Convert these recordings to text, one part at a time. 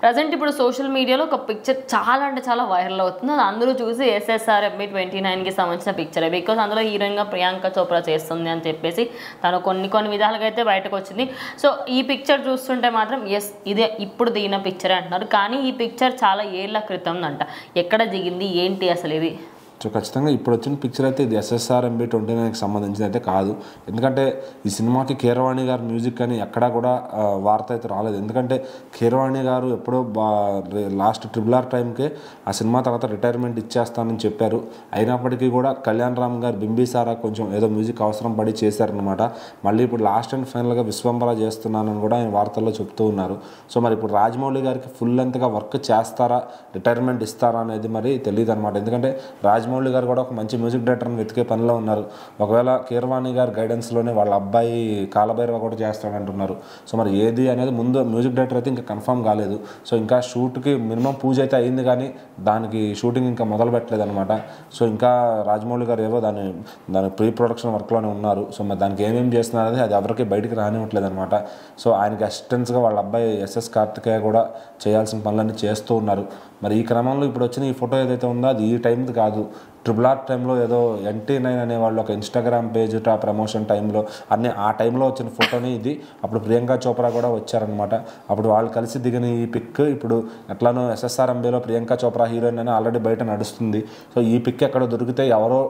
Present ఇప్పుడు social మీడియాలో ఒక పిక్చర్ చాలా అంటే చాలా వైరల్ అవుతుంది. అది అందరూ చూసి SSRMB 29కి సంబంధించిన పిక్చరే. బికాజ్ అందులో హీరోయిన్గా ప్రియాంక చోప్రా చేస్తుంది అని చెప్పేసి తను కొన్ని విధాలుగా అయితే బయటకు వచ్చింది. సో ఈ పిక్చర్ చూస్తుంటే మాత్రం ఎస్ ఇదే ఇప్పుడు దిగిన పిక్చరే అంటున్నారు. కానీ ఈ పిక్చర్ చాలా ఏళ్ల క్రితం అంట. ఎక్కడ దిగింది ఏంటి అసలు ఇది? సో ఖచ్చితంగా ఇప్పుడు వచ్చిన పిక్చర్ అయితే ఇది SSRMB 29కి సంబంధించింది అయితే కాదు. ఎందుకంటే ఈ సినిమాకి కీరవాణి గారు మ్యూజిక్ అని ఎక్కడా కూడా వార్త అయితే రాలేదు. ఎందుకంటే కీరవాణి గారు ఎప్పుడో లాస్ట్ RRR టైంకే ఆ సినిమా తర్వాత రిటైర్మెంట్ ఇచ్చేస్తానని చెప్పారు. అయినప్పటికీ కూడా కళ్యాణ్ రామ్ గారు బింబిసారా కొంచెం ఏదో మ్యూజిక్ అవసరం పడి చేశారనమాట. మళ్ళీ ఇప్పుడు లాస్ట్ అండ్ ఫైనల్గా విశ్వంబర చేస్తున్నానని కూడా ఆయన వార్తల్లో చెప్తూ ఉన్నారు. సో మరి ఇప్పుడు రాజమౌళి గారికి ఫుల్ లెంత్గా వర్క్ చేస్తారా, రిటైర్మెంట్ ఇస్తారా అనేది మరి తెలియదు అనమాట. ఎందుకంటే రాజమౌళి గారు కూడా ఒక మంచి మ్యూజిక్ డైరెక్టర్ని వెతికే పనిలో ఉన్నారు. ఒకవేళ కీరవాణి గారి గైడెన్స్లోనే వాళ్ళ అబ్బాయి కాలభైరవ కూడా చేస్తాడంటున్నారు. సో మరి ఏది అనేది ముందు మ్యూజిక్ డైరెక్టర్ అయితే ఇంకా కన్ఫర్మ్ కాలేదు. సో ఇంకా షూట్కి మినిమం పూజ అయితే అయింది, కానీ దానికి షూటింగ్ ఇంకా మొదలు పెట్టలేదు అనమాట. సో ఇంకా రాజమౌళి గారు ఏవో దాని ప్రీ ప్రొడక్షన్ వర్క్లోనే ఉన్నారు. సో మరి దానికి ఏమేమి చేస్తున్నారు అనేది అది ఎవరికి బయటికి రానివ్వట్లేదు అనమాట. సో ఆయనకి అసిస్టెంట్స్గా వాళ్ళ అబ్బాయి SS కార్తికేయ కూడా చేయాల్సిన పనులన్నీ చేస్తూ ఉన్నారు. మరి ఈ క్రమంలో ఇప్పుడు వచ్చిన ఈ ఫోటో ఏదైతే ఉందో అది ఈ టైంది కాదు. RRR టైంలో ఏదో NT9 అనేవాళ్ళు ఒక ఇన్స్టాగ్రామ్ పేజ్ ప్రమోషన్ టైంలో ఆ టైంలో వచ్చిన ఫోటోని ఇది. అప్పుడు ప్రియాంక చోప్రా కూడా వచ్చారనమాట. అప్పుడు వాళ్ళు కలిసి దిగిన ఈ పిక్ ఇప్పుడు ఎట్లానో SSRMBలో ప్రియాంక చోప్రా హీరోయిన్ అని ఆల్రెడీ బయట నడుస్తుంది. సో ఈ పిక్ ఎక్కడ దొరికితే ఎవరో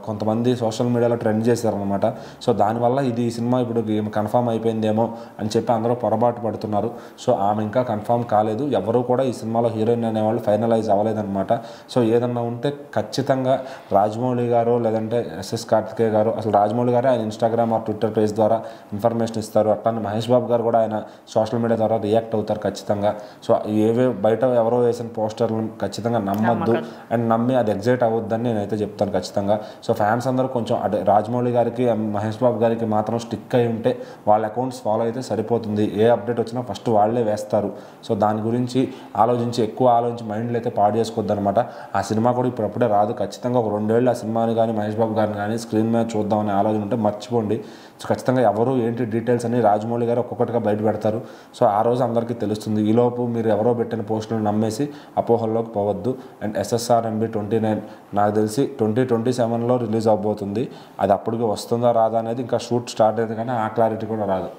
కొంతమంది సోషల్ మీడియాలో ట్రెండ్ చేశారనమాట. సో దానివల్ల ఇది ఈ సినిమా ఇప్పుడు కన్ఫామ్ అయిపోయిందేమో అని చెప్పి అందరూ పొరపాటు పడుతున్నారు. సో ఆమె ఇంకా కన్ఫామ్ కాలేదు. ఎవరు కూడా ఈ సినిమాలో హీరోయిన్ అనేవాళ్ళు ఫైనలైజ్ అవ్వలేదన్నమాట. సో ఏదన్నా ఉంటే ఖచ్చితంగా రాజమౌళి గారు లేదంటే SS కార్తికేయ గారు, అసలు రాజమౌళి గారే ఆయన ఇన్స్టాగ్రామ్ ఆర్ ట్విట్టర్ పేజ్ ద్వారా ఇన్ఫర్మేషన్ ఇస్తారు. అట్లానే మహేష్ బాబు గారు కూడా ఆయన సోషల్ మీడియా ద్వారా రియాక్ట్ అవుతారు ఖచ్చితంగా. సో బయట ఎవరో వేసిన పోస్టర్లను ఖచ్చితంగా నమ్మొద్దు అండ్ నమ్మి అది ఎగ్జైట్ అవ్వద్దని నేనైతే చెప్తాను ఖచ్చితంగా. సో ఫ్యాన్స్ అందరూ కొంచెం రాజమౌళి గారికి మహేష్ బాబు గారికి మాత్రం స్టిక్ అయి ఉంటే వాళ్ళ అకౌంట్స్ ఫాలో అయితే సరిపోతుంది. ఏ అప్డేట్ వచ్చినా ఫస్ట్ వాళ్ళే వేస్తారు. సో దాని గురించి ఎక్కువ ఆలోచించి మైండ్లో అయితే పాడు చేసుకోవద్దు అనమాట. ఆ సినిమా కూడా ఇప్పుడప్పుడే రాదు. ఖచ్చితంగా ఒక 2 ఏళ్ళు ఆ సినిమాని కానీ మహేష్ బాబు గారిని కానీ స్క్రీన్ మీద చూద్దామనే ఆలోచన ఉంటే మర్చిపోండి. సో ఖచ్చితంగా ఎవరు ఏంటి డీటెయిల్స్ అని రాజమౌళి గారు ఒక్కొక్కటిగా బయట పెడతారు. సో ఆ రోజు అందరికీ తెలుస్తుంది. ఈలోపు మీరు ఎవరో పెట్టిన పోస్టులను నమ్మేసి అపోహల్లోకి పోవద్దు. అండ్ SSRMB 29 నాకు తెలిసి 2027లో రిలీజ్ అవబోతుంది. అది అప్పటికి వస్తుందా రాదా అనేది ఇంకా షూట్ స్టార్ట్ అయింది, కానీ ఆ క్లారిటీ కూడా రాదు.